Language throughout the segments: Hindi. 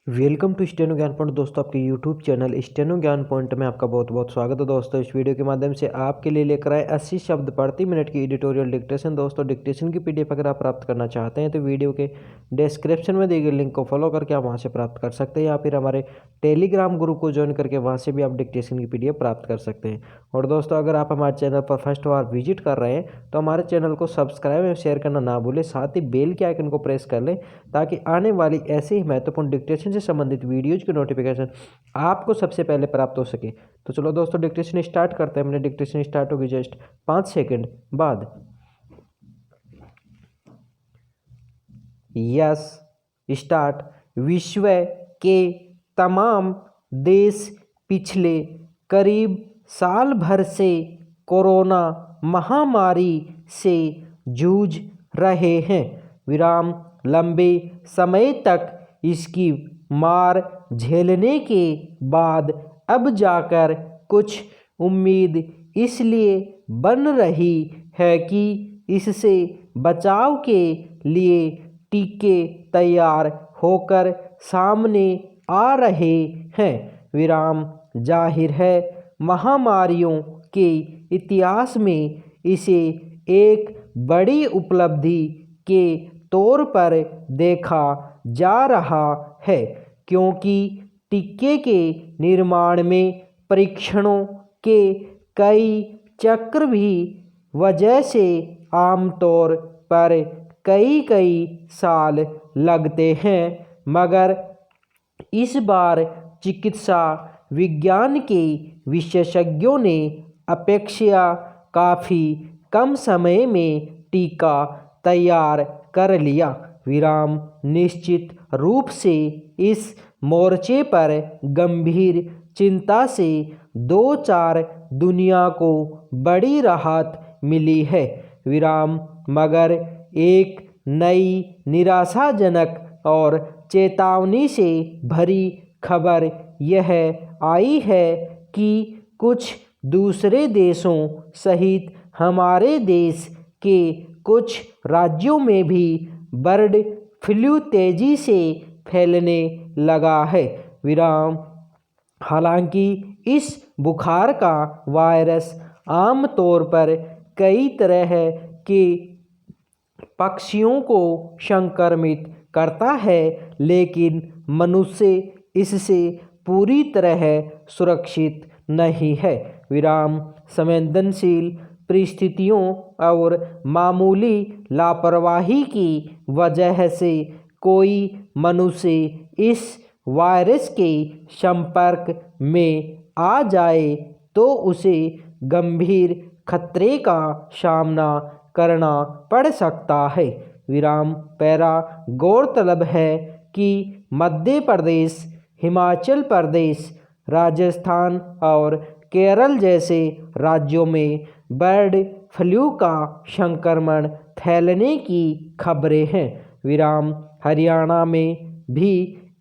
वेलकम टू स्टेनो ज्ञान पॉइंट दोस्तों, आपके यूट्यूब चैनल स्टेनो ज्ञान पॉइंट में आपका बहुत बहुत स्वागत है। दोस्तों इस वीडियो के माध्यम से आपके लिए लेकर आए 80 शब्द प्रति मिनट की एडिटोरियल डिक्टेशन। दोस्तों डिक्टेशन की पीडीएफ अगर आप प्राप्त करना चाहते हैं तो वीडियो के डिस्क्रिप्शन में दिए गए लिंक को फॉलो करके आप वहाँ से प्राप्त कर सकते हैं, या फिर हमारे टेलीग्राम ग्रुप को ज्वाइन करके वहाँ से भी आप डिक्टेशन की पीडीएफ प्राप्त कर सकते हैं। और दोस्तों अगर आप हमारे चैनल पर फर्स्ट बार विजिट कर रहे हैं तो हमारे चैनल को सब्सक्राइब एवं शेयर करना ना भूलें, साथ ही बेल के आइकन को प्रेस कर लें ताकि आने वाली ऐसे ही महत्वपूर्ण डिक्टेशन से संबंधित वीडियोज की नोटिफिकेशन आपको सबसे पहले प्राप्त हो सके। तो चलो दोस्तों डिक्टेशन स्टार्ट करते हैं। मैंने डिक्टेशन स्टार्ट होगी जस्ट 5 सेकंड बाद। Yes start. विश्व के तमाम देश पिछले करीब साल भर से कोरोना महामारी से जूझ रहे हैं। विराम लंबे समय तक इसकी मार झेलने के बाद अब जाकर कुछ उम्मीद इसलिए बन रही है कि इससे बचाव के लिए टीके तैयार होकर सामने आ रहे हैं। विराम जाहिर है महामारियों के इतिहास में इसे एक बड़ी उपलब्धि के तौर पर देखा जा रहा है, क्योंकि टीके के निर्माण में परीक्षणों के कई चक्र भी वजह से आमतौर पर कई साल लगते हैं, मगर इस बार चिकित्सा विज्ञान के विशेषज्ञों ने अपेक्षा काफ़ी कम समय में टीका तैयार कर लिया। विराम निश्चित रूप से इस मोर्चे पर गंभीर चिंता से 2-4 दुनिया को बड़ी राहत मिली है। विराम मगर एक नई निराशाजनक और चेतावनी से भरी खबर यह आई है कि कुछ दूसरे देशों सहित हमारे देश के कुछ राज्यों में भी बर्ड फ्लू तेजी से फैलने लगा है। विराम हालांकि इस बुखार का वायरस आम तौर पर कई तरह के पक्षियों को संक्रमित करता है, लेकिन मनुष्य इससे पूरी तरह सुरक्षित नहीं है। विराम संवेदनशील परिस्थितियों और मामूली लापरवाही की वजह से कोई मनुष्य इस वायरस के संपर्क में आ जाए तो उसे गंभीर खतरे का सामना करना पड़ सकता है। विराम पैरा गौरतलब है कि मध्य प्रदेश, हिमाचल प्रदेश, राजस्थान और केरल जैसे राज्यों में बर्ड फ्लू का संक्रमण फैलने की खबरें हैं। विराम हरियाणा में भी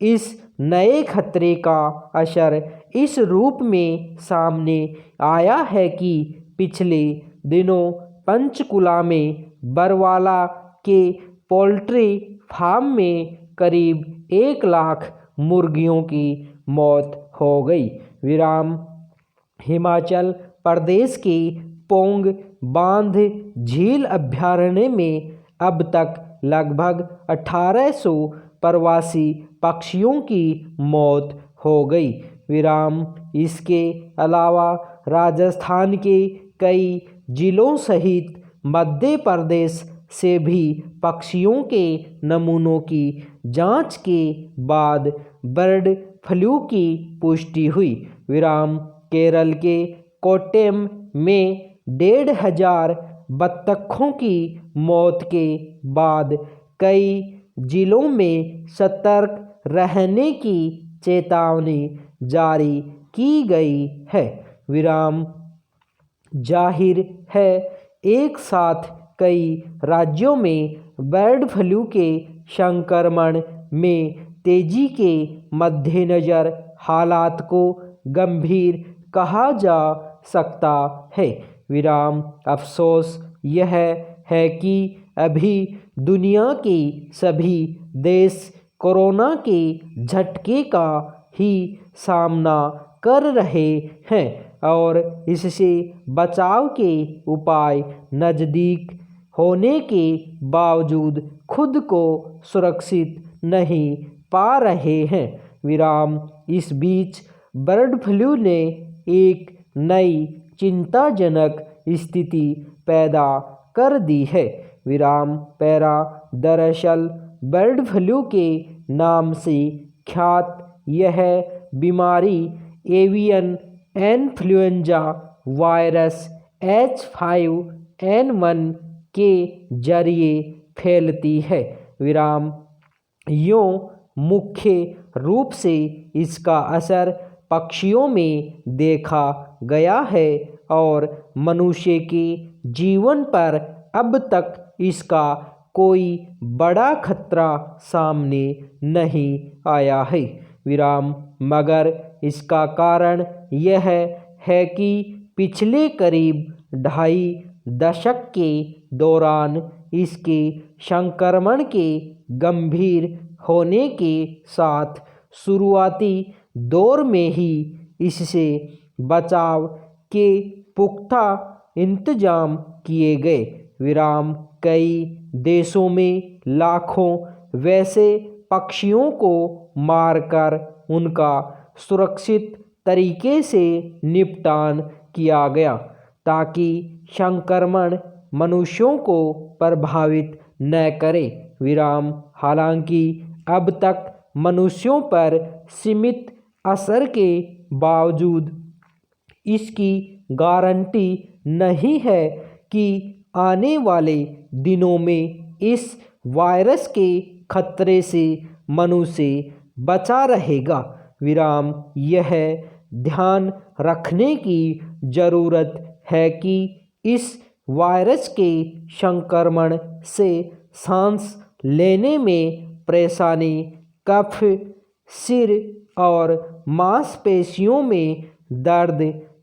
इस नए खतरे का असर इस रूप में सामने आया है कि पिछले दिनों पंचकुला में बरवाला के पोल्ट्री फार्म में करीब 1 लाख मुर्गियों की मौत हो गई। विराम हिमाचल प्रदेश के पोंग बांध झील अभयारण्य में अब तक लगभग 1800 प्रवासी पक्षियों की मौत हो गई। विराम इसके अलावा राजस्थान के कई जिलों सहित मध्य प्रदेश से भी पक्षियों के नमूनों की जांच के बाद बर्ड फ्लू की पुष्टि हुई। विराम केरल के कोट्टयम में 1500 बत्तखों की मौत के बाद कई जिलों में सतर्क रहने की चेतावनी जारी की गई है। विराम जाहिर है एक साथ कई राज्यों में बर्ड फ्लू के संक्रमण में तेजी के मद्देनज़र हालात को गंभीर कहा जा सकता है। विराम अफसोस यह है कि अभी दुनिया के सभी देश कोरोना के झटके का ही सामना कर रहे हैं और इससे बचाव के उपाय नज़दीक होने के बावजूद खुद को सुरक्षित नहीं पा रहे हैं। विराम। इस बीच बर्ड फ्लू ने एक नई चिंताजनक स्थिति पैदा कर दी है। विराम। पैरा। दरअसल बर्ड फ्लू के नाम से ख्यात यह बीमारी एवियन इन्फ्लुएंजा वायरस H5N1 के जरिए फैलती है। विराम। यूँ मुख्य रूप से इसका असर पक्षियों में देखा गया है और मनुष्य के जीवन पर अब तक इसका कोई बड़ा खतरा सामने नहीं आया है। विराम। मगर इसका कारण यह है कि पिछले करीब 2.5 दशक के दौरान इसके संक्रमण के गंभीर होने के साथ शुरुआती दौर में ही इससे बचाव के पुख्ता इंतजाम किए गए। विराम। कई देशों में लाखों वैसे पक्षियों को मारकर उनका सुरक्षित तरीके से निपटान किया गया ताकि संक्रमण मनुष्यों को प्रभावित न करे। विराम। हालांकि अब तक मनुष्यों पर सीमित असर के बावजूद इसकी गारंटी नहीं है कि आने वाले दिनों में इस वायरस के खतरे से मनुष्य बचा रहेगा। विराम। यह ध्यान रखने की ज़रूरत है कि इस वायरस के संक्रमण से सांस लेने में परेशानी, कफ, सिर और मांसपेशियों में दर्द,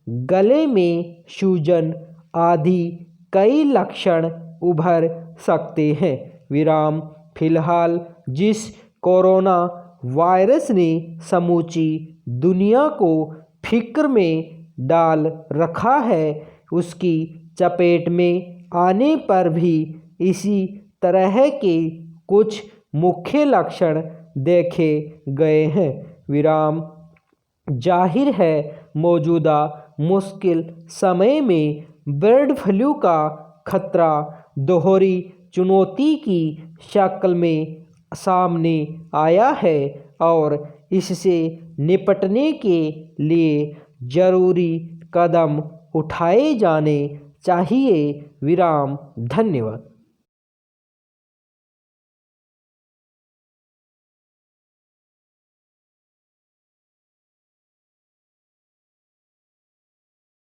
गले में सूजन आदि कई लक्षण उभर सकते हैं। विराम। फिलहाल जिस कोरोना वायरस ने समूची दुनिया को फिक्र में डाल रखा है, उसकी चपेट में आने पर भी इसी तरह के कुछ मुख्य लक्षण देखे गए हैं। विराम। जाहिर है मौजूदा मुश्किल समय में बर्ड फ्लू का खतरा दोहरी चुनौती की शक्ल में सामने आया है और इससे निपटने के लिए ज़रूरी कदम उठाए जाने चाहिए। विराम। धन्यवाद।